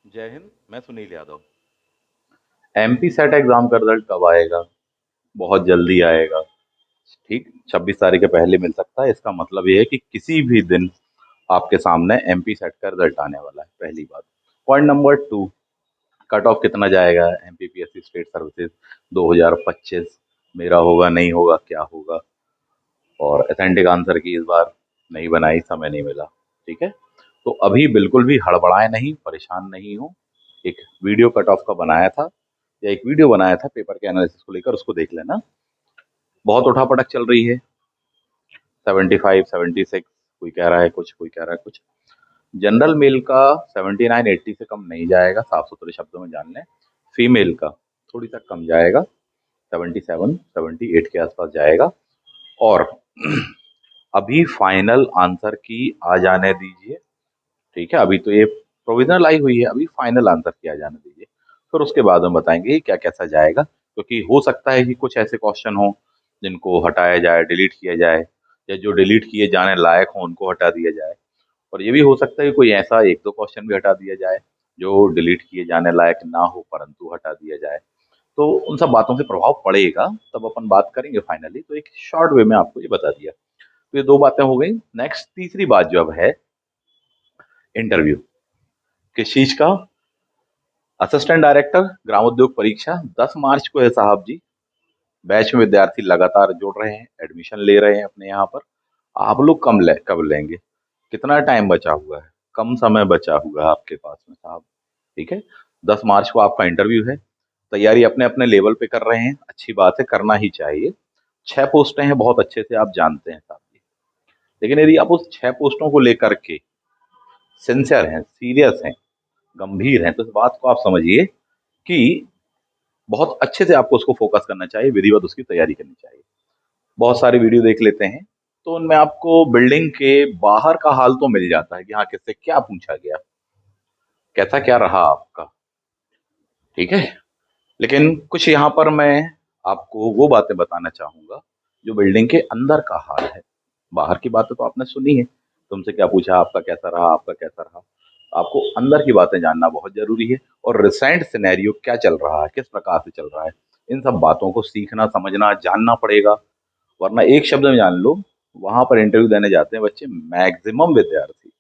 जय हिंद। मैं Sunil Yadav. MP set exam का रिजल्ट कब आएगा? बहुत जल्दी आएगा। ठीक, 26 तारीख के पहले मिल सकता है। इसका मतलब ये है कि किसी भी दिन आपके सामने एमपी सेट का रिजल्ट आने वाला है, पहली बात। Point number two, cut off कितना जाएगा एमपीपीएससी स्टेट सर्विसेज 2025? मेरा होगा, नहीं होगा, क्या होगा? और अथेंटिक आंसर की इस बार नहीं बनाई, समय नहीं मिला। ठीक है, तो अभी बिल्कुल भी हड़बड़ाए नहीं, परेशान नहीं हो। एक वीडियो कट ऑफ का बनाया था, या एक वीडियो बनाया था पेपर के एनालिसिस को लेकर, उसको देख लेना। बहुत उठापटक चल रही है। 75, 76, कोई कह रहा है कुछ, कोई कह रहा है कुछ। जनरल मेल का 79, 80 से कम नहीं जाएगा, साफ सुथरे शब्दों में जान लें। फीमेल का थोड़ी सा कम जाएगा, 77, 78 के आसपास जाएगा। और अभी फाइनल आंसर की आ जाने दीजिए। ठीक है, अभी तो ये प्रोविजनल आई हुई है, अभी फाइनल आंसर की आ जाने दीजिए। फिर उसके बाद हम बताएंगे कि क्या कैसा जाएगा, क्योंकि हो सकता है कि कुछ ऐसे क्वेश्चन हो जिनको हटाया जाए, डिलीट किया जाए, या जो डिलीट किए जाने लायक हो उनको हटा दिया जाए। और ये भी हो सकता है कि कोई ऐसा एक दो क्वेश्चन भी हटा दिया जाए जो डिलीट किए जाने लायक ना हो, परंतु हटा दिया जाए। तो उन सब बातों से प्रभाव पड़ेगा, तब अपन बात करेंगे फाइनली। तो एक शॉर्ट वे में आपको ये बता दिया। तो ये दो बातें हो गई। नेक्स्ट तीसरी बात जो अब है, इंटरव्यू। किस चीज का? असिस्टेंट डायरेक्टर ग्रामोद्योग परीक्षा 10 मार्च को है साहब जी। बैच में विद्यार्थी लगातार जुड़ रहे हैं, एडमिशन ले रहे हैं अपने यहाँ पर। आप लोग कब लेंगे? कितना टाइम बचा हुआ है? कम समय बचा हुआ है आपके पास में साहब। ठीक है, 10 मार्च को आपका इंटरव्यू है। तैयारी अपने अपने लेवल पे कर रहे हैं, अच्छी बात है, करना ही चाहिए। 6 पोस्टें हैं, बहुत अच्छे से आप जानते हैं साहब जी। लेकिन यदि आप उस 6 पोस्टों को लेकर के सिंसियर हैं, सीरियस हैं, गंभीर हैं, तो इस बात को आप समझिए कि बहुत अच्छे से आपको उसको फोकस करना चाहिए, विधिवत उसकी तैयारी करनी चाहिए। बहुत सारे वीडियो देख लेते हैं, तो उनमें आपको बिल्डिंग के बाहर का हाल तो मिल जाता है कि हाँ किससे क्या पूछा गया, कैसा क्या रहा आपका। ठीक है, लेकिन कुछ यहाँ पर मैं आपको वो बातें बताना चाहूंगा जो बिल्डिंग के अंदर का हाल है। बाहर की बातें तो आपने सुनी है, तुमसे क्या पूछा, आपका कैसा रहा, आपका कैसा रहा। आपको अंदर की बातें जानना बहुत जरूरी है। और रिसेंट सिनेरियो क्या चल रहा है, किस प्रकार से चल रहा है, इन सब बातों को सीखना, समझना, जानना पड़ेगा। वरना एक शब्द में जान लो, वहां पर इंटरव्यू देने जाते हैं बच्चे, मैक्सिमम विद्यार्थी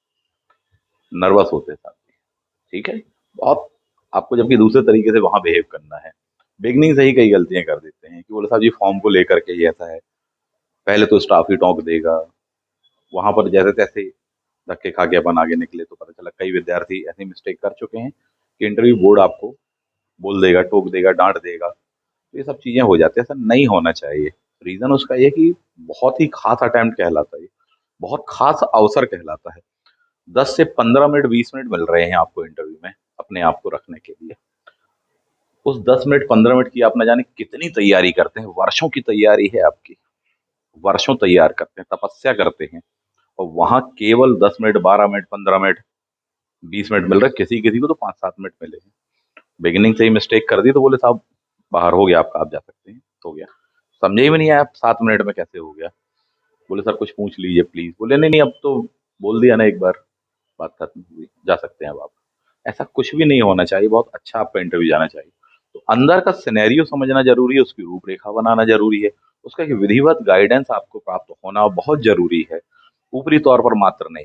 नर्वस होते हैं साथ में। ठीक है, बहुत। आपको जबकि दूसरे तरीके से वहां बिहेव करना है। बिगनिंग से ही कई गलतियां कर देते हैं कि बोले साहब जी फॉर्म को लेकर के ये ऐसा है। पहले तो स्टाफ ही टोंक देगा, वहां पर जैसे तैसे धक्के खा के अपन आगे निकले तो पता चला कई विद्यार्थी ऐसी मिस्टेक कर चुके हैं कि इंटरव्यू बोर्ड आपको बोल देगा, टोक देगा, डांट देगा। तो ये सब चीजें हो जाती है, ऐसा नहीं होना चाहिए। रीजन उसका ये कि बहुत ही खास अटेम्प्ट कहलाता है, बहुत खास अवसर कहलाता है। 10 से 15 मिनट, 20 मिनट मिल रहे हैं आपको इंटरव्यू में अपने आप को रखने के लिए। उस 10 मिनट, 15 मिनट की आप न जाने कितनी तैयारी करते हैं, वर्षों की तैयारी है आपकी। वर्षों तैयार करते हैं, तपस्या करते हैं। और वहां केवल 10 मिनट, 12 मिनट, 15 मिनट, 20 मिनट मिल रहे, किसी किसी को तो 5-7 मिनट मिले हैं। बिगिनिंग से ही मिस्टेक कर दी तो बोले साहब बाहर हो गया आपका, आप जा सकते हैं, हो गया। समझे ही भी नहीं आप 7 मिनट में कैसे हो गया। बोले सर कुछ पूछ लीजिए प्लीज। बोले नहीं नहीं, अब तो बोल दिया ना एक बार, बात खत्म हुई, जा सकते हैं अब आप। ऐसा कुछ भी नहीं होना चाहिए, बहुत अच्छा आपका इंटरव्यू जाना चाहिए। तो अंदर का सिनेरियो समझना जरूरी है, उसकी रूपरेखा बनाना जरूरी है, उसका एक विधिवत गाइडेंस आपको प्राप्त होना बहुत जरूरी है। ऊपरी तौर पर मात्र नहीं,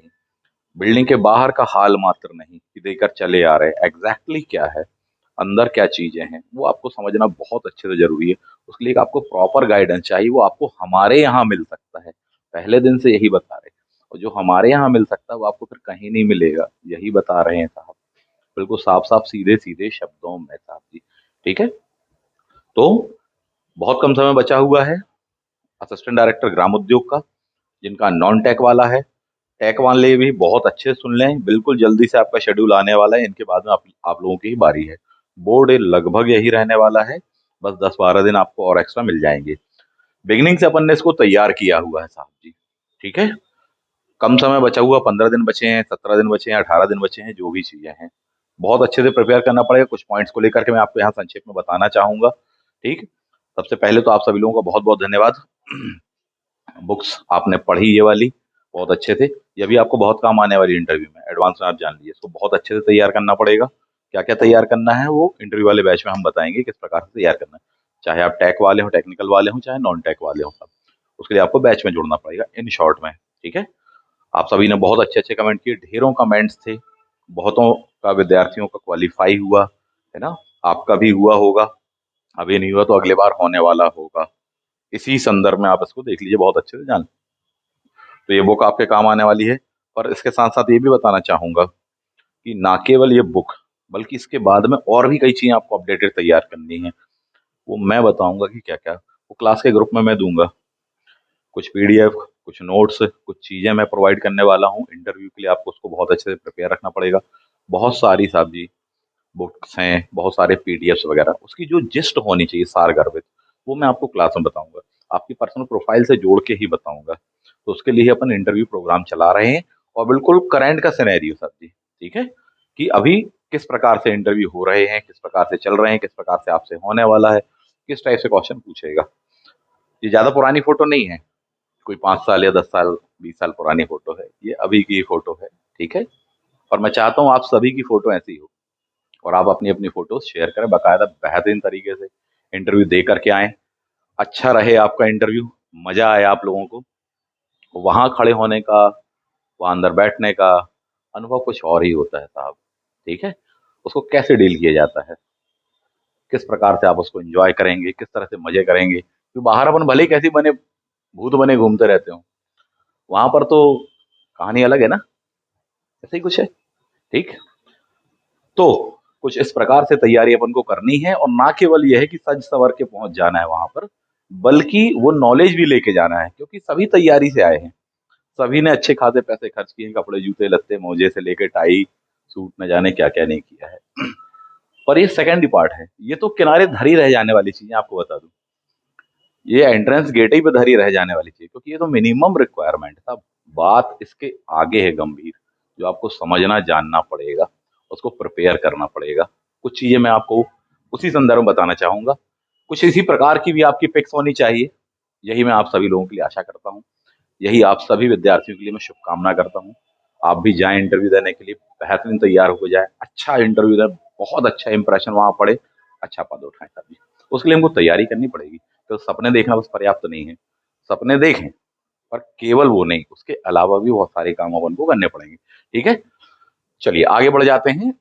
बिल्डिंग के बाहर का हाल मात्र नहीं कि देकर चले आ रहे एग्जैक्टली क्या है, अंदर क्या चीजें हैं, वो आपको समझना बहुत अच्छे से जरूरी है। उसके लिए एक आपको प्रॉपर गाइडेंस चाहिए, वो आपको हमारे यहाँ मिल सकता है। पहले दिन से यही बता रहे, और जो हमारे यहाँ मिल सकता है वो आपको फिर कहीं नहीं मिलेगा, यही बता रहे हैं साहब। बिल्कुल साफ साफ सीधे सीधे शब्दों में साहब जी। ठीक है, तो बहुत कम समय बचा हुआ है असिस्टेंट डायरेक्टर ग्राम उद्योग का, जिनका नॉन टेक वाला है। टेक वाले भी बहुत अच्छे से सुन लें, बिल्कुल जल्दी से आपका शेड्यूल आने वाला है, इनके बाद में आप लोगों की ही बारी है। बोर्ड लगभग यही रहने वाला है, बस 10-12 दिन आपको और एक्स्ट्रा मिल जाएंगे। बिगिनिंग से अपन ने इसको तैयार किया हुआ है साहब जी। ठीक है, कम समय बचा हुआ, 15 दिन बचे हैं, 17 दिन बचे हैं, 18 दिन बचे हैं, जो भी चीजें हैं बहुत अच्छे से प्रिपेयर करना पड़ेगा। कुछ पॉइंट्स को लेकर के मैं आपको यहाँ संक्षेप में बताना चाहूंगा। ठीक, सबसे पहले तो आप सभी लोगों का बहुत बहुत धन्यवाद। बुक्स आपने पढ़ी ये वाली बहुत अच्छे थे, ये भी आपको बहुत काम आने वाली इंटरव्यू में, एडवांस में आप जान लीजिए, इसको बहुत अच्छे से तैयार करना पड़ेगा। क्या क्या तैयार करना है वो इंटरव्यू वाले बैच में हम बताएंगे किस प्रकार से तैयार करना है। चाहे आप टेक वाले हो, टेक्निकल वाले हो, चाहे नॉन टेक वाले हो, सब उसके लिए आपको बैच में जुड़ना पड़ेगा इन शॉर्ट में। ठीक है। आप सभी ने बहुत अच्छे अच्छे कमेंट किए, ढेरों कमेंट्स थे, बहुतों का विद्यार्थियों का क्वालिफाई हुआ है ना। आपका भी हुआ होगा, अभी नहीं हुआ तो अगले बार होने वाला होगा। इसी संदर्भ में आप इसको देख लीजिए, बहुत अच्छे से जान। तो ये बुक आपके काम आने वाली है। पर इसके साथ साथ ये भी बताना चाहूंगा कि ना केवल ये बुक, बल्कि इसके बाद में और भी कई चीजें आपको अपडेटेड तैयार करनी है। वो मैं बताऊंगा कि क्या क्या, वो क्लास के ग्रुप में मैं दूंगा। कुछ पीडीएफ, कुछ नोट्स, कुछ चीजें मैं प्रोवाइड करने वाला हूँ इंटरव्यू के लिए। आपको उसको बहुत अच्छे से प्रिपेयर रखना पड़ेगा। बहुत सारी साहब जी बुक्स हैं, बहुत सारे पीडीएफ्स वगैरह, उसकी जो जिस्ट होनी चाहिए सार गर्भित, वो मैं आपको क्लास में बताऊंगा। आपकी पर्सनल प्रोफाइल से जोड़ के ही बताऊंगा। तो उसके लिए अपन इंटरव्यू प्रोग्राम चला रहे हैं, और बिल्कुल करंट का सिनेरियो सर जी। ठीक है, कि अभी किस प्रकार से इंटरव्यू हो रहे हैं, किस प्रकार से चल रहे हैं, किस प्रकार से आपसे होने वाला है, किस टाइप से क्वेश्चन पूछेगा। ये ज्यादा पुरानी फोटो नहीं है, कोई 5 साल या 10 साल 20 साल पुरानी फोटो है, ये अभी की फोटो है। ठीक है। और मैं चाहता हूँ आप सभी की फोटो ऐसी हो, और आप अपनी अपनी फोटोज शेयर करें बाकायदा, बेहतरीन तरीके से इंटरव्यू दे करके आए। अच्छा रहे आपका इंटरव्यू, मजा आए आप लोगों को, वहां खड़े होने का, वहां अंदर बैठने का अनुभव कुछ और ही होता है साहब। ठीक है। उसको कैसे डील किया जाता है, किस प्रकार से आप उसको एंजॉय करेंगे, किस तरह से मजे करेंगे, क्योंकि बाहर अपन भले ही कैसी बने, भूत बने घूमते रहते हो, वहां पर तो कहानी अलग है ना। ऐसे ही कुछ है। ठीक। तो कुछ इस प्रकार से तैयारी अपन को करनी है, और ना केवल यह है कि सज सवर के पहुंच जाना है वहां पर, बल्कि वो नॉलेज भी लेके जाना है, क्योंकि सभी तैयारी से आए हैं। सभी ने अच्छे खासे पैसे खर्च किए हैं, कपड़े जूते लत्ते मोजे से लेके टाई सूट, न जाने क्या क्या नहीं किया है। पर ये सेकेंडरी पार्ट है, ये तो किनारे धरी रह जाने वाली चीजें आपको बता दूं। ये एंट्रेंस गेट ही पे धरी रह जाने वाली चीज, क्योंकि ये तो मिनिमम रिक्वायरमेंट था। बात इसके आगे है गंभीर, जो आपको समझना जानना पड़ेगा, उसको प्रिपेयर करना पड़ेगा। कुछ चीजें मैं आपको उसी संदर्भ में बताना चाहूंगा। कुछ इसी प्रकार की भी आपकी पिक्स होनी चाहिए, यही मैं आप सभी लोगों के लिए आशा करता हूँ। यही आप सभी विद्यार्थियों के लिए मैं शुभकामना करता हूँ। आप भी जाएं इंटरव्यू देने के लिए, बेहतरीन तैयार होकर जाए, अच्छा इंटरव्यू दें, बहुत अच्छा इंप्रेशन वहां पड़े, अच्छा पद उठाएं सभी। उसके लिए हमको तैयारी करनी पड़ेगी। तो सपने देखना बस पर्याप्त नहीं है, सपने देखें, पर केवल वो नहीं, उसके अलावा भी बहुत सारे काम अपन को करने पड़ेंगे। ठीक है। चलिए आगे बढ़ जाते हैं।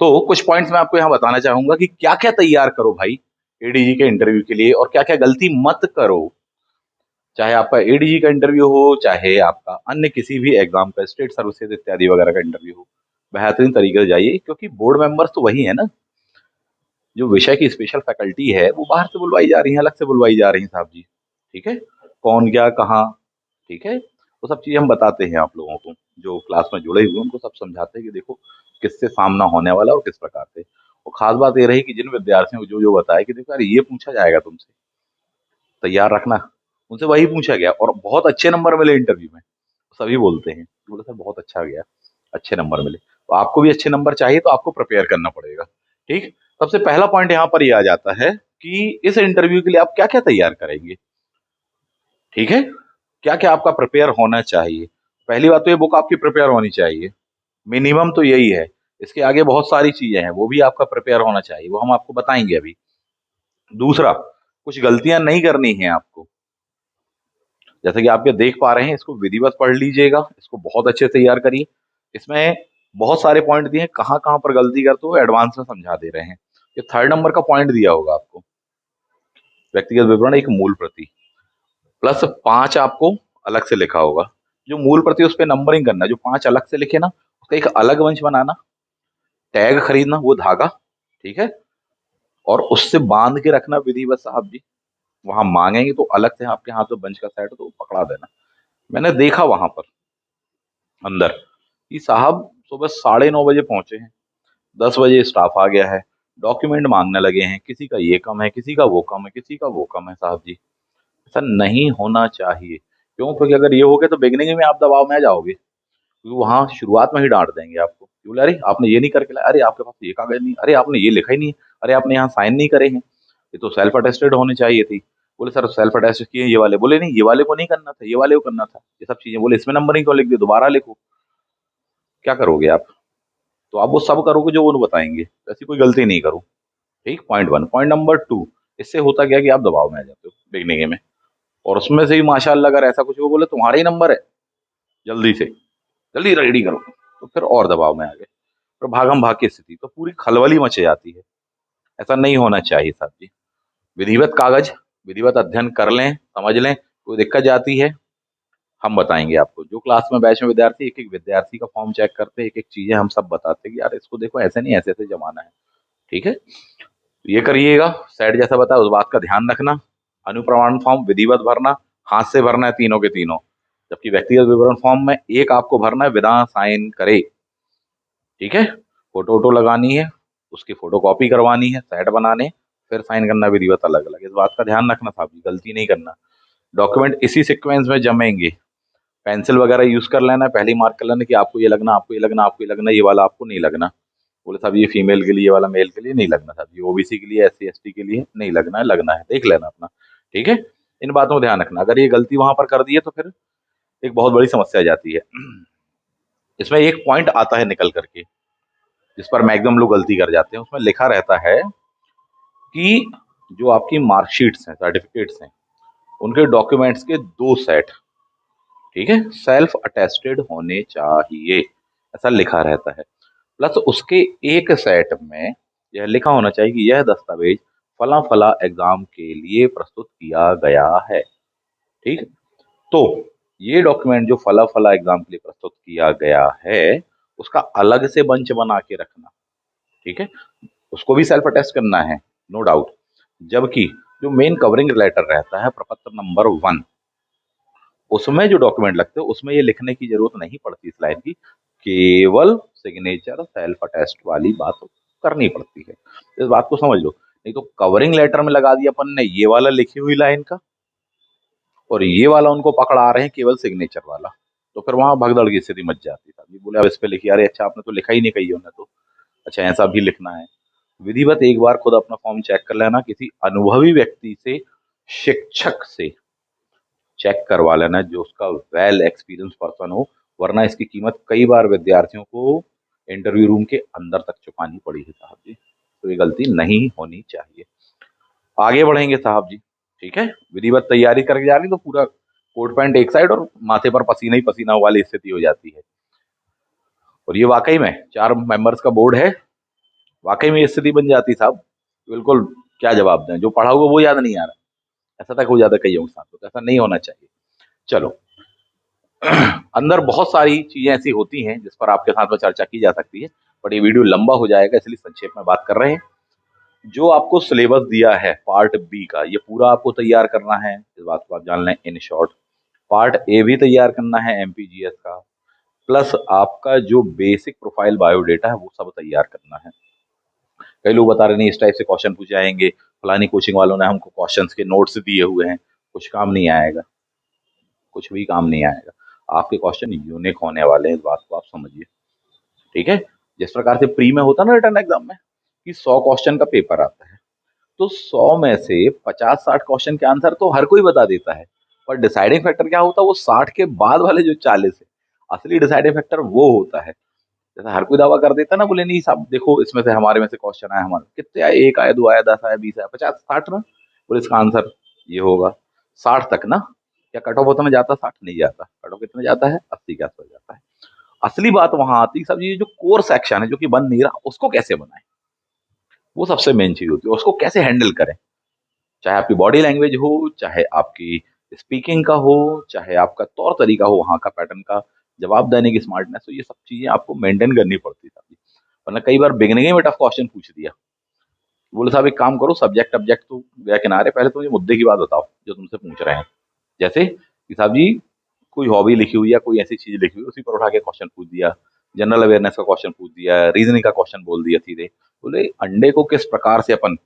तो कुछ पॉइंट्स मैं आपको यहाँ बताना चाहूंगा कि क्या क्या तैयार करो भाई एडीजी के इंटरव्यू के लिए, और क्या क्या गलती मत करो। चाहे आपका एडीजी का इंटरव्यू हो, चाहे आपका अन्य किसी भी एग्जाम का, स्टेट सर्विसेज इत्यादि वगैरह का इंटरव्यू हो, बेहतरीन तरीके से जाइए, क्योंकि बोर्ड मेंबर्स तो वही है ना। जो विषय की स्पेशल फैकल्टी है वो बाहर से बुलवाई जा रही है, अलग से बुलवाई जा रही है साहब जी। ठीक है। कौन क्या कहाँ। ठीक है। वो सब चीजें हम बताते हैं आप लोगों को, जो क्लास में जुड़े हुए उनको सब समझाते हैं कि देखो किससे सामना होने वाला है और किस प्रकार से। और खास बात ये रही कि जिन विद्यार्थियों को जो जो बताया कि देखो यार ये पूछा जाएगा तुमसे, तैयार रखना, उनसे वही पूछा गया और बहुत अच्छे नंबर मिले इंटरव्यू में। सभी बोलते हैं, बोले सर बहुत अच्छा गया, अच्छे नंबर मिले। तो आपको भी अच्छे नंबर चाहिए तो आपको प्रिपेयर करना पड़ेगा। ठीक। सबसे पहला पॉइंट यहाँ पर ये आ जाता है कि इस इंटरव्यू के लिए आप क्या क्या तैयार करेंगे। ठीक है। क्या क्या आपका प्रिपेयर होना चाहिए। पहली बात तो ये बुक आपकी प्रिपेयर होनी चाहिए, मिनिमम तो यही है। इसके आगे बहुत सारी चीजें हैं, वो भी आपका प्रिपेयर होना चाहिए, वो हम आपको बताएंगे अभी। दूसरा, कुछ गलतियां नहीं करनी है आपको। जैसे कि आप ये देख पा रहे हैं, इसको विधिवत पढ़ लीजिएगा, इसको बहुत अच्छे से तैयार करिए। इसमें बहुत सारे पॉइंट दिए हैं, कहाँ कहाँ पर गलती करते हो एडवांस में समझा दे रहे हैं। ये 3rd नंबर का पॉइंट दिया होगा आपको, व्यक्तिगत विवरण एक मूल प्रति प्लस 5 आपको अलग से लिखा होगा। जो मूल प्रति उस पर नंबरिंग करना है, जो 5 अलग से लिखे ना उसका एक अलग वंश बनाना, टैग खरीदना वो धागा। ठीक है। और उससे बांध के रखना विधिवत साहब जी। वहां मांगेंगे तो अलग से आपके हाथ में बंच का सेट तो पकड़ा देना। मैंने देखा वहां पर अंदर कि साहब सुबह 9:30 बजे पहुंचे हैं, 10 बजे स्टाफ आ गया है, डॉक्यूमेंट मांगने लगे हैं, किसी का ये कम है, किसी का वो कम है, किसी का वो कम है साहब जी। ऐसा नहीं होना चाहिए। क्यों? क्योंकि अगर ये हो गया तो बिगनिंग में आप दबाव में आ जाओगे, क्योंकि वहां शुरुआत में ही डांट देंगे आपको कि बोले अरे आपने ये नहीं करके लाया, अरे आपके पास ये कागज नहीं, अरे आपने ये लिखा ही नहीं, अरे आपने यहाँ साइन नहीं करे हैं, ये तो सेल्फ अटेस्टेड होनी चाहिए थी। बोले सर सेल्फ अटेस्टेड किए ये वाले, बोले नहीं ये वाले को नहीं करना था, ये वाले को करना था। ये सब चीजें बोले इसमें नंबर नहीं क्यों लिख दिया, दोबारा लिखो। क्या करोगे आप? तो आप वो सब करोगे जो वो बताएंगे, तो ऐसी कोई गलती नहीं करो। ठीक, point one. Point number two, इससे होता क्या है कि आप दबाव में आ जाते हो बिगनिंग में, और उसमें से भी माशाल्लाह अगर ऐसा कुछ वो बोले तुम्हारा ही नंबर है, जल्दी से जल्दी रेडी करो, तो फिर और दबाव में आ गए, फिर भागम भाग की स्थिति, तो पूरी खलबली मच जाती है। ऐसा नहीं होना चाहिए साहब जी। विधिवत कागज, विधिवत अध्ययन कर लें, समझ लें, कोई दिक्कत जाती है हम बताएंगे आपको। जो क्लास में बैच में विद्यार्थी, एक एक विद्यार्थी का फॉर्म चेक करते हैं, एक एक चीजें हम सब बताते हैं कि यार इसको देखो ऐसे नहीं, ऐसे ऐसे जमाना है। ठीक है, ये करिएगा। सेट जैसा बताया उस बात का ध्यान रखना। अनुप्रमाण फॉर्म विधिवत भरना, हाथ से भरना है तीनों के तीनों, जबकि व्यक्तिगत विवरण फॉर्म में एक आपको भरना है बिना साइन करे। ठीक है, फोटो वोटो लगानी है, उसकी फोटो कॉपी करवानी है, सेट बनाने, फिर साइन करना विधिवत अलग अलग। इस बात का ध्यान रखना साहब जी, गलती नहीं करना। डॉक्यूमेंट इसी सिक्वेंस में जमेंगे। पेंसिल वगैरह यूज कर लेना, पहले ही मार्क कर लेना कि आपको ये लगना, आपको ये लगना, आपको ये लगना, ये वाला आपको नहीं लगना। बोले साहब ये फीमेल के लिए, ये वाला मेल के लिए नहीं लगना साहब, ये ओबीसी के लिए, एससी एसटी के लिए नहीं लगना है, लगना है देख लेना अपना। ठीक है, इन बातों का ध्यान रखना। अगर ये गलती वहां पर कर दी है तो फिर एक बहुत बड़ी समस्या आ जाती है। इसमें एक पॉइंट आता है निकल करके, जिस पर मैक्सिमम लोग गलती कर जाते हैं। उसमें लिखा रहता है कि जो आपकी मार्कशीट्स हैं, सर्टिफिकेट्स हैं, उनके डॉक्यूमेंट्स के 2 सेट, ठीक है, सेल्फ अटेस्टेड होने चाहिए, ऐसा लिखा रहता है। प्लस उसके एक सेट में यह लिखा होना चाहिए कि यह दस्तावेज फला फला एग्जाम के लिए प्रस्तुत किया गया है। ठीक, तो ये डॉक्यूमेंट जो फला फला एग्जाम के लिए प्रस्तुत किया गया है, उसका अलग से बंच बना के रखना। ठीक है, उसको भी सेल्फ अटेस्ट करना है, नो डाउट। जबकि जो मेन कवरिंग लेटर रहता है, प्रपत्र नंबर 1, उसमें जो डॉक्यूमेंट लगते हैं उसमें ये लिखने की जरूरत नहीं पड़ती इस लाइन की, केवल सिग्नेचर सेल्फ अटेस्ट वाली बात करनी पड़ती है। इस बात को समझ लो, नहीं तो कवरिंग लेटर में लगा दिया अपन ने ये वाला लिखी हुई लाइन का, और ये वाला उनको पकड़ आ रहे हैं केवल सिग्नेचर वाला, तो फिर वहां भगदड़ की स्थिति मच जाती है। ये बोले अब इस पे लिखी, अरे अच्छा आपने तो लिखा ही नहीं, कही ने तो, अच्छा ऐसा भी लिखना है। विधिवत एक बार खुद अपना फॉर्म चेक कर लेना, किसी अनुभवी व्यक्ति से, शिक्षक से चेक करवा लेना जो उसका वेल एक्सपीरियंस पर्सन हो, वरना इसकी कीमत कई बार विद्यार्थियों को इंटरव्यू रूम के अंदर तक चुकानी पड़ी है साहब जी। तो ये गलती नहीं होनी चाहिए। आगे बढ़ेंगे साहब जी। ठीक है, विधिवत तैयारी करके जा रही तो पूरा कोट पैंट एक साइड और माथे पर पसीना ही पसीना वाली स्थिति हो जाती है। और ये वाकई में 4 मेंबर्स का बोर्ड है, वाकई में ये स्थिति बन जाती साहब, बिल्कुल क्या जवाब दें, जो पढ़ा हुआ वो याद नहीं आ रहा, ऐसा तक हो जाता कईयों के साथ, तो ऐसा नहीं होना चाहिए। चलो, अंदर बहुत सारी चीजें ऐसी होती हैं जिस पर आपके साथ में चर्चा की जा सकती है, बट ये वीडियो लंबा हो जाएगा, इसलिए संक्षेप में बात कर रहे हैं। जो आपको सिलेबस दिया है पार्ट बी का, ये पूरा आपको तैयार करना है, इस बात को आप जान लें इन शॉर्ट। पार्ट ए भी तैयार करना है एमपीजीएस का, प्लस आपका जो बेसिक प्रोफाइल बायोडेटा है वो सब तैयार करना है। कई लोग बता रहे नहीं इस टाइप से क्वेश्चन पूछे जाएंगे, फलानी कोचिंग वालों ने हमको क्वेश्चंस के नोट्स दिए हुए हैं, कुछ काम नहीं आएगा, कुछ भी काम नहीं आएगा। आपके क्वेश्चन यूनिक होने वाले हैं, इस बात को आप समझिए। ठीक है, जिस प्रकार से प्री में होता ना रिटर्न एग्जाम में कि 100 क्वेश्चन का पेपर आता है, तो 100 में से 50-60 क्वेश्चन के आंसर तो हर कोई बता देता है, पर डिसाइडिंग फैक्टर क्या होता है, वो 60 के बाद वाले जो 40 है, असली डिसाइडिंग फैक्टर वो होता है। जैसा हर कोई दावा कर देता है ना, बोले नहीं साहब देखो इसमें से हमारे में से क्वेश्चन आया, हमारे कितने आए, 1 आया, 2 आया, 10 आया, 20 आया, 50-60 ना, बोले इसका आंसर ये होगा। 60 तक ना, क्या कट ऑफ होता में जाता, 60 नहीं जाता, कट ऑफ कितने जाता है, 80 के आसपास जाता है। असली बात वहां आती है सब, ये जो कोर सेक्शन है जो कि बन नहीं रहा, उसको कैसे बनाए, वो सबसे मेन चीज होती है, उसको कैसे हैंडल करें। चाहे आपकी बॉडी लैंग्वेज हो, चाहे आपकी स्पीकिंग का हो, चाहे आपका तौर तरीका हो, वहां का पैटर्न का जवाब देने की स्मार्टनेस हो, ये सब चीजें आपको मेंटेन करनी पड़ती है। वरना कई बार बिगनिंग में टफ क्वेश्चन पूछ दिया, बोले साहब एक काम करो, सब्जेक्ट ऑब्जेक्ट तो गया किनारे, पहले तो मुझे मुद्दे की बात बताओ जो तुमसे पूछ रहे हैं। जैसे कि साहब जी कोई हॉबी लिखी हुई या कोई ऐसी चीज लिखी हुई, उसी पर उठा के क्वेश्चन पूछ दिया, जनरल अवेयरनेस का क्वेश्चन पूछ दिया, रीजनिंग का क्वेश्चन बोल दिया सीधे। बोले अंडे को किस प्रकार से अपन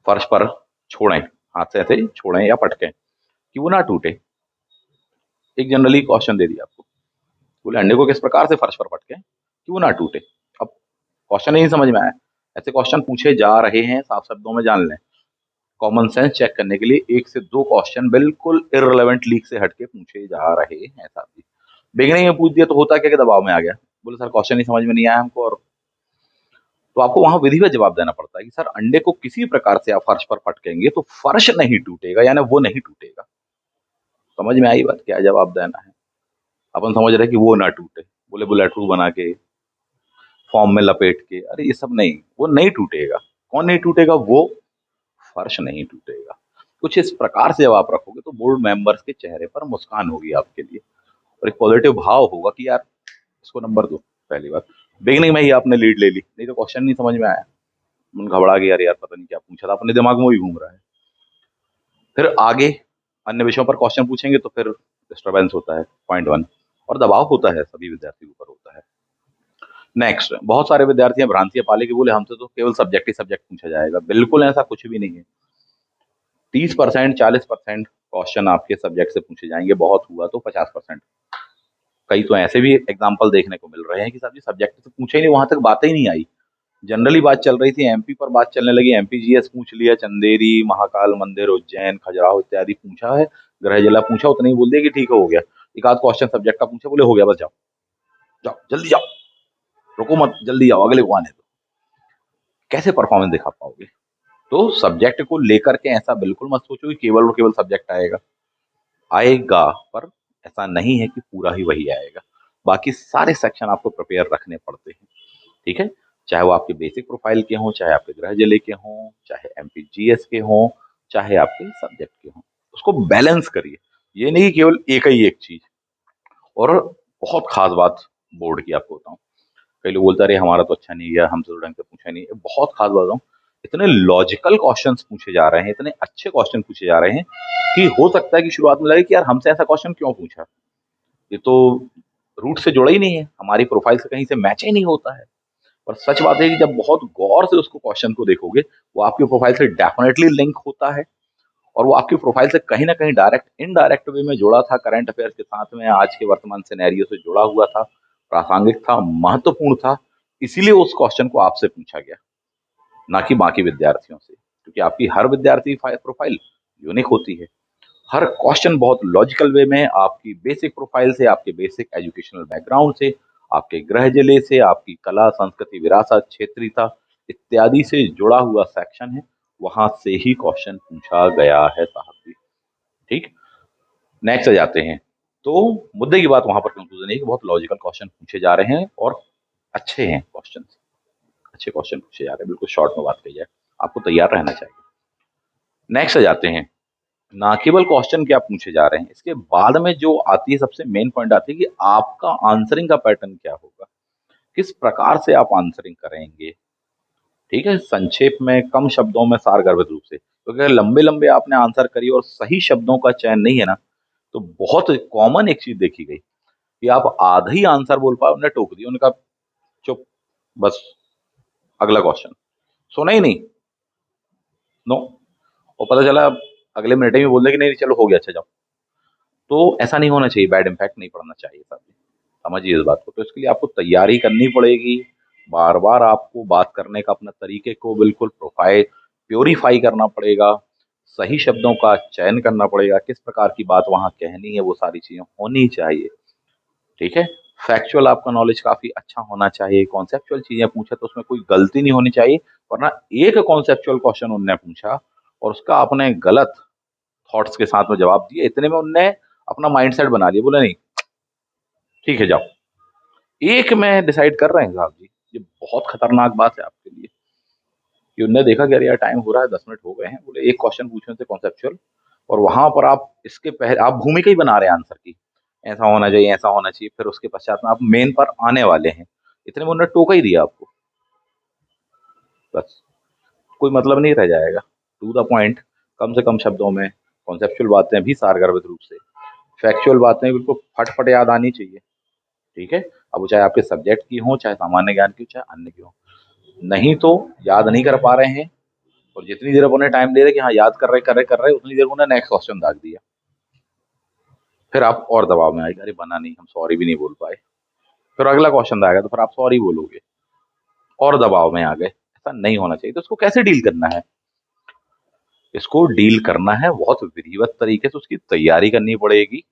फर्श पर छोड़ें, हाथ से ऐसे छोड़ें या पटकें कि वो ना टूटे, एक जनरली क्वेश्चन दे दिया आपको। बोले अंडे को किस प्रकार से फर्श पर पटकें कि वो ना टूटे। अब क्वेश्चन नहीं समझ में आया, ऐसे क्वेश्चन पूछे जा रहे हैं, साफ शब्दों में जान लें। कॉमन सेंस चेक करने के लिए 1 से 2 क्वेश्चन बिल्कुल इररिलेवेंट लीक से हटके पूछे जा रहे हैं साहब जी। बिगनिंग में पूछ दिया तो होता क्या कि दबाव में आ गया, बोले सर क्वेश्चन ही समझ में नहीं आया हमको, और तो आपको वहां विधिवत जवाब देना पड़ता है कि सर अंडे को किसी प्रकार से आप फर्श पर पटकेंगे तो फर्श नहीं टूटेगा, यानी वो नहीं टूटेगा। समझ में आई बात, क्या जवाब देना है? अपन समझ रहे हैं कि वो ना टूटे, बोले बुलेट प्रूफ बना के फॉर्म में लपेट के, अरे ये सब नहीं, वो नहीं टूटेगा। कौन नहीं टूटेगा? वो फर्श नहीं टूटेगा। कुछ इस प्रकार से जब आप रखोगे तो बोर्ड मेंबर्स के चेहरे पर मुस्कान होगी आपके लिए, और एक पॉजिटिव भाव होगा कि यार इसको नंबर दो। पहली बात, बिगनिंग में ही आपने लीड ले ली, नहीं तो क्वेश्चन नहीं समझ में आया, मन घबरा गया, यार पता नहीं क्या पूछा था, अपने दिमाग में वही घूम रहा है। फिर आगे अन्य विषयों पर क्वेश्चन पूछेंगे तो फिर डिस्टर्बेंस होता है, पॉइंट वन, और दबाव होता है, सभी विद्यार्थियों के ऊपर होता है। नेक्स्ट, बहुत सारे विद्यार्थी भ्रांतियां पाले कि बोले हमसे तो केवल सब्जेक्ट ही सब्जेक्ट पूछा जाएगा। बिल्कुल ऐसा कुछ भी नहीं है। 30%, 40% क्वेश्चन आपके सब्जेक्ट से पूछे जाएंगे, बहुत हुआ तो 50%। कई तो ऐसे भी एग्जाम्पल देखने को मिल रहे हैं कि साहब जी सब्जेक्ट से पूछे ही नहीं, वहां तक बातें ही नहीं आई, जनरली बात चल रही थी, एमपी पर बात चलने लगी, एमपी जीएस पूछ लिया, चंदेरी, महाकाल मंदिर, उज्जैन, खजुराहो इत्यादि पूछा है, गृह जिला पूछा, उतना ही बोल दिया कि ठीक है हो गया। एक आध क्वेश्चन सब्जेक्ट का पूछा, बोले हो गया बस जाओ, जाओ जल्दी जाओ, रुको मत, जल्दी जाओ, अगले को आने दो। कैसे परफॉर्मेंस दिखा पाओगे? तो सब्जेक्ट को लेकर के ऐसा बिल्कुल मत सोचो कि केवल और केवल सब्जेक्ट आएगा, आएगा, पर ऐसा नहीं है कि पूरा ही वही आएगा। बाकी सारे सेक्शन आपको प्रिपेयर रखने पड़ते हैं, ठीक है? चाहे वो आपके बेसिक प्रोफाइल के हों, चाहे आपके गृह जिले के हों, चाहे एमपीजीएस के हों, चाहे आपके सब्जेक्ट के हों, उसको बैलेंस करिए। ये नहीं कि केवल एक ही एक चीज। और बहुत खास बात बोर्ड की आपको बताऊं, कई लोग बोलते हैं अरे हमारा तो अच्छा नहीं गया, हमसे तो ढंग से पूछा नहीं। बहुत खास बात बताऊं, इतने लॉजिकल क्वेश्चंस पूछे जा रहे हैं, इतने अच्छे क्वेश्चन पूछे जा रहे हैं कि हो सकता है कि शुरुआत में लगे कि यार हमसे ऐसा क्वेश्चन क्यों पूछा, ये तो रूट से जुड़ा ही नहीं है, हमारी प्रोफाइल से कहीं से मैच ही नहीं होता है। पर सच बात है कि जब बहुत गौर से उसको क्वेश्चन को देखोगे, वो आपकी प्रोफाइल से डेफिनेटली लिंक होता है, और वो आपकी प्रोफाइल से कहीं ना कहीं डायरेक्ट इनडायरेक्ट वे में जुड़ा था, करंट अफेयर्स के साथ में, आज के वर्तमान सिनेरियो से जुड़ा हुआ था, प्रासंगिक था, महत्वपूर्ण था। इसीलिए उस क्वेश्चन को आपसे पूछा गया, ना कि बाकी विद्यार्थियों से, क्योंकि आपकी हर विद्यार्थी प्रोफाइल यूनिक होती है। हर क्वेश्चन बहुत लॉजिकल वे में आपकी बेसिक प्रोफाइल से, आपके बेसिक एजुकेशनल बैकग्राउंड से, आपके गृह जिले से, आपकी कला, संस्कृति, विरासत, क्षेत्रीयता इत्यादि से जुड़ा हुआ सेक्शन है, वहां से ही क्वेश्चन पूछा गया है साहब जी। ठीक, नेक्स्ट आ जाते हैं। तो मुद्दे की बात वहां पर कंक्लूजन है कि बहुत लॉजिकल क्वेश्चन पूछे जा रहे हैं, और अच्छे हैं क्वेश्चन, अच्छे क्वेश्चन पूछे जा रहे हैं, बिल्कुल शॉर्ट में बात कही जाए, आपको तैयार रहना चाहिए। नेक्स्ट आ जाते हैं, ना केवल क्वेश्चन क्या पूछे जा रहे हैं, इसके बाद में जो आती है सबसे मेन पॉइंट आती है कि आपका आंसरिंग का पैटर्न क्या होगा, किस प्रकार से आप आंसरिंग करेंगे। ठीक है, संक्षेप में, कम शब्दों में, सारगर्भित रूप से, क्योंकि अगर लंबे लंबे आपने आंसर करी और सही शब्दों का चयन नहीं है ना, तो बहुत कॉमन एक चीज देखी गई कि आप आधा ही आंसर बोल पाए, उन्हें टोक दिया, उनका चुप, बस अगला क्वेश्चन, सुना ही नहीं, नो, और पता चला अगले मिनट में बोल दे कि नहीं चलो हो गया, अच्छा जाओ। तो ऐसा नहीं होना चाहिए, बैड इम्पैक्ट नहीं पड़ना चाहिए साहब जी, समझिए इस बात को। तो इसके लिए आपको तैयारी करनी पड़ेगी, बार बार आपको बात करने का अपना तरीके को बिल्कुल प्रोफाइल प्योरीफाई करना पड़ेगा, सही शब्दों का चयन करना पड़ेगा, किस प्रकार की बात वहां कहनी है, वो सारी चीजें होनी चाहिए। ठीक है, फैक्चुअल आपका नॉलेज काफी अच्छा होना चाहिए, कॉन्सेप्चुअल चीजें पूछे तो उसमें कोई गलती नहीं होनी चाहिए, वरना एक कॉन्सेप्चुअल क्वेश्चन उनने पूछा और उसका आपने गलत थॉट्स के साथ में जवाब दिए, इतने में उनने अपना माइंडसेट बना लिया, बोले नहीं ठीक है जाओ, एक में डिसाइड कर रहे हैं साहब जी। ये बहुत खतरनाक बात है आपके लिए कि उनने देखा कि अरे यार टाइम हो रहा है, 10 मिनट हो गए हैं, बोले एक क्वेश्चन पूछने से कॉन्सेप्चुअल, और वहां पर आप इसके पहले आप भूमिका ही बना रहे हैं आंसर की, ऐसा होना चाहिए, ऐसा होना चाहिए, फिर उसके पश्चात में आप मेन पर आने वाले हैं, इतने में उन्होंने टोका ही दिया आपको, बस कोई मतलब नहीं रह जाएगा। टू द पॉइंट, कम से कम शब्दों में, कॉन्सेप्चुअल बातें भी सारगर्भित रूप से, फैक्चुअल बातें बिल्कुल फट याद आनी चाहिए। ठीक है, अब वो चाहे आपके सब्जेक्ट की हो, चाहे सामान्य ज्ञान की हो, चाहे अन्य की हो, नहीं तो याद नहीं कर पा रहे हैं, और जितनी देर उन्हें टाइम दे रहे कि हाँ याद कर रहे उतनी देर उन्हें नेक्स्ट क्वेश्चन दाग दिया, फिर आप और दबाव में आएगा, अरे बना नहीं, हम सॉरी भी नहीं बोल पाए, फिर अगला क्वेश्चन आएगा तो फिर आप सॉरी बोलोगे, और दबाव में आ गए। ऐसा नहीं होना चाहिए। तो इसको कैसे डील करना है? इसको डील करना है बहुत विधिवत तरीके से, उसकी तैयारी करनी पड़ेगी।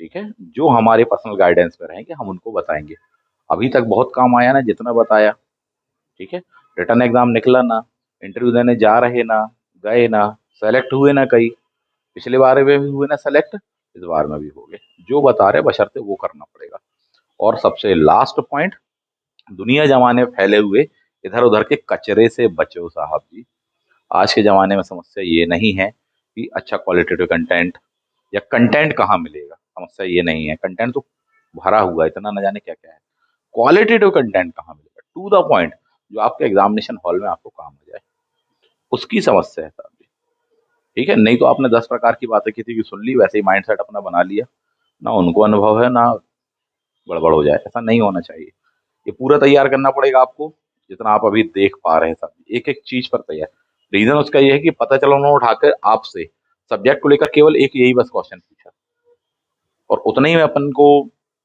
ठीक है, जो हमारे पर्सनल गाइडेंस में रहेंगे हम उनको बताएंगे। अभी तक बहुत काम आया ना जितना बताया, ठीक है। रिटर्न एग्जाम निकला ना, इंटरव्यू देने जा रहे ना, गए ना, सेलेक्ट हुए ना कई, पिछली बार में भी हुए ना सेलेक्ट, इस बार में भी हो गए। जो बता रहे बशर्ते वो करना पड़ेगा। और सबसे लास्ट पॉइंट, दुनिया जमाने फैले हुए इधर उधर के कचरे से बचो साहब जी। आज के ज़माने में समस्या ये नहीं है कि अच्छा क्वालिटेटिव कंटेंट या कंटेंट कहाँ मिलेगा, समस्या ये नहीं है, कंटेंट तो भरा हुआ है इतना, न जाने क्या क्या है। क्वालिटेटिव कंटेंट कहाँ मिलेगा, टू द पॉइंट, जो आपके एग्जामिनेशन हॉल में आपको काम हो जाए, उसकी समस्या है साहब जी। ठीक है, नहीं तो आपने 10 प्रकार की बातें की थी कि सुन ली, वैसे ही माइंडसेट अपना बना लिया, ना उनको अनुभव है ना गड़बड़ हो जाए, ऐसा नहीं होना चाहिए। ये पूरा तैयार करना पड़ेगा आपको, जितना आप अभी देख पा रहे हैं सब एक एक चीज पर तैयार। रीजन उसका ये है कि पता चला उन्होंने उठाकर आपसे सब्जेक्ट को लेकर केवल एक यही बस क्वेश्चन पूछा, और उतने ही में अपन को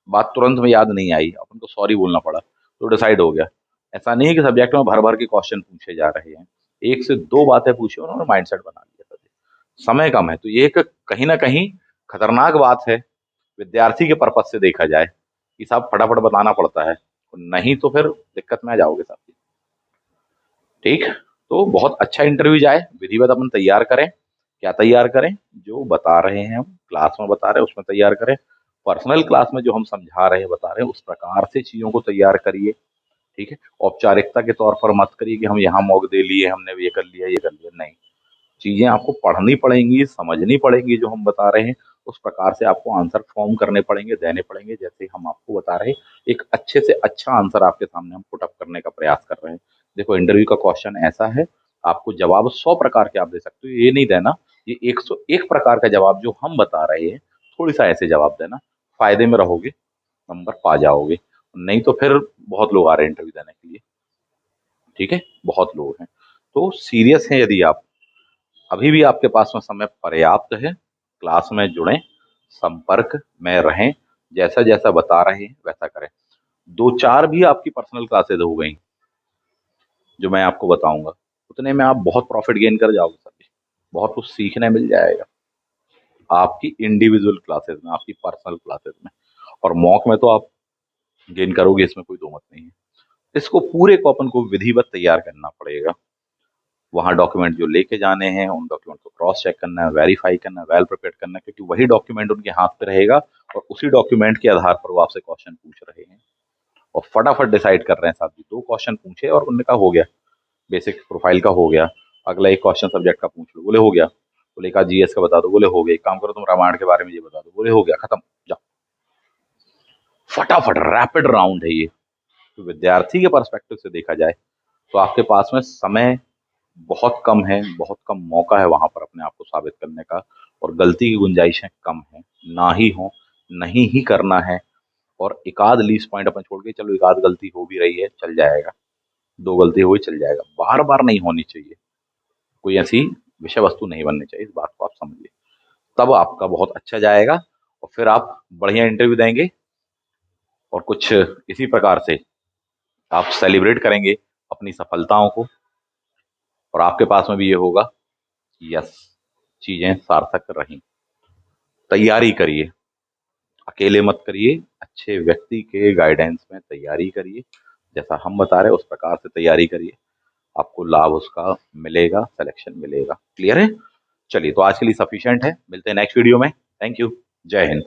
बात तुरंत में याद नहीं आई, अपन को सॉरी बोलना पड़ा, तो डिसाइड हो गया। ऐसा नहीं है कि सब्जेक्ट में भर भर के क्वेश्चन पूछे जा रहे हैं, एक से दो बातें पूछी उन्होंने, माइंडसेट बना लिया था। समय कम है, तो ये एक कहीं ना कहीं खतरनाक बात है विद्यार्थी के पर्पज से देखा जाए, कि साहब फटाफट बताना पड़ता है, नहीं तो फिर दिक्कत में आ जाओगे साहब। ठीक, तो बहुत अच्छा इंटरव्यू जाए, विधिवत अपन तैयार करें। क्या तैयार करें, जो बता रहे हैं हम क्लास में बता रहे हैं उसमें तैयार करें, पर्सनल क्लास में जो हम समझा रहे हैं बता रहे हैं उस प्रकार से चीज़ों को तैयार करिए। ठीक है, औपचारिकता के तौर पर मत करिए कि हम यहाँ मॉक दे लिए, हमने ये कर लिया ये कर लिया, नहीं। चीजें आपको पढ़नी पड़ेंगी, समझनी पड़ेंगी, जो हम बता रहे हैं उस प्रकार से आपको आंसर फॉर्म करने पड़ेंगे, देने पड़ेंगे, जैसे हम आपको बता रहे हैं। एक अच्छे से अच्छा आंसर आपके सामने हम पुट अप करने का प्रयास कर रहे हैं। देखो इंटरव्यू का क्वेश्चन ऐसा है, आपको जवाब 100 प्रकार के आप दे सकते हो, ये नहीं देना ये 101 प्रकार का जवाब जो हम बता रहे हैं, थोड़ी सा ऐसे जवाब देना, फायदे में रहोगे, नंबर पा जाओगे। नहीं तो फिर बहुत लोग आ रहे हैं इंटरव्यू देने के लिए, ठीक है, बहुत लोग हैं। तो सीरियस हैं यदि आप, अभी भी आपके पास में समय पर्याप्त है, क्लास में जुड़ें, संपर्क में रहें, जैसा जैसा बता रहे हैं वैसा करें। दो चार भी आपकी पर्सनल क्लासेज हो गई जो मैं आपको बताऊंगा, उतने में आप बहुत प्रॉफिट गेन कर जाओगे सर, बहुत कुछ सीखने मिल जाएगा आपकी इंडिविजुअल क्लासेस में, आपकी पर्सनल क्लासेस में। और मॉक में तो आप गेन करोगे, इसमें कोई दो मत नहीं है। इसको पूरे को अपन को विधिवत तैयार करना पड़ेगा, वहाँ डॉक्यूमेंट जो लेके जाने हैं उन डॉक्यूमेंट को क्रॉस चेक करना है, वेरीफाई करना है, वेल प्रिपेयर करना है, क्योंकि वही डॉक्यूमेंट उनके हाथ पे रहेगा, और उसी डॉक्यूमेंट के आधार पर वो आपसे क्वेश्चन पूछ रहे हैं, और फटाफट डिसाइड कर रहे हैं साहब जी। दो क्वेश्चन पूछे और उनने कहा हो गया, बेसिक प्रोफाइल का हो गया, अगला एक क्वेश्चन सब्जेक्ट का पूछ लो, बोले हो गया, बोले एक जीएस का बता दो, बोले हो गया, एक काम करो तुम रामायण के बारे में ये बता दो, बोले हो गया, खत्म, जाओ। फटाफट रैपिड राउंड है ये। तो विद्यार्थी के पर्सपेक्टिव से देखा जाए तो आपके पास में समय बहुत कम है, बहुत कम मौका है वहां पर अपने आप को साबित करने का, और गलती की गुंजाइशें कम है, ना ही हो, नहीं ही करना है। और एकाध लीस्ट पॉइंट अपन छोड़ के चलो, एकाध गलती हो भी रही है चल जाएगा, दो गलती हुई चल जाएगा, बार बार नहीं होनी चाहिए, कोई ऐसी विषय वस्तु नहीं बननी चाहिए, इस बात को आप समझिए, तब आपका बहुत अच्छा जाएगा, और फिर आप बढ़िया इंटरव्यू देंगे, और कुछ इसी प्रकार से आप सेलिब्रेट करेंगे अपनी सफलताओं को, और आपके पास में भी ये होगा कि यस, चीजें सार्थक रही। तैयारी करिए, अकेले मत करिए, अच्छे व्यक्ति के गाइडेंस में तैयारी करिए, जैसा हम बता रहे हैं उस प्रकार से तैयारी करिए, आपको लाभ उसका मिलेगा, सिलेक्शन मिलेगा। क्लियर है? चलिए, तो आज के लिए सफिशिएंट है, मिलते हैं नेक्स्ट वीडियो में। थैंक यू, जय हिंद।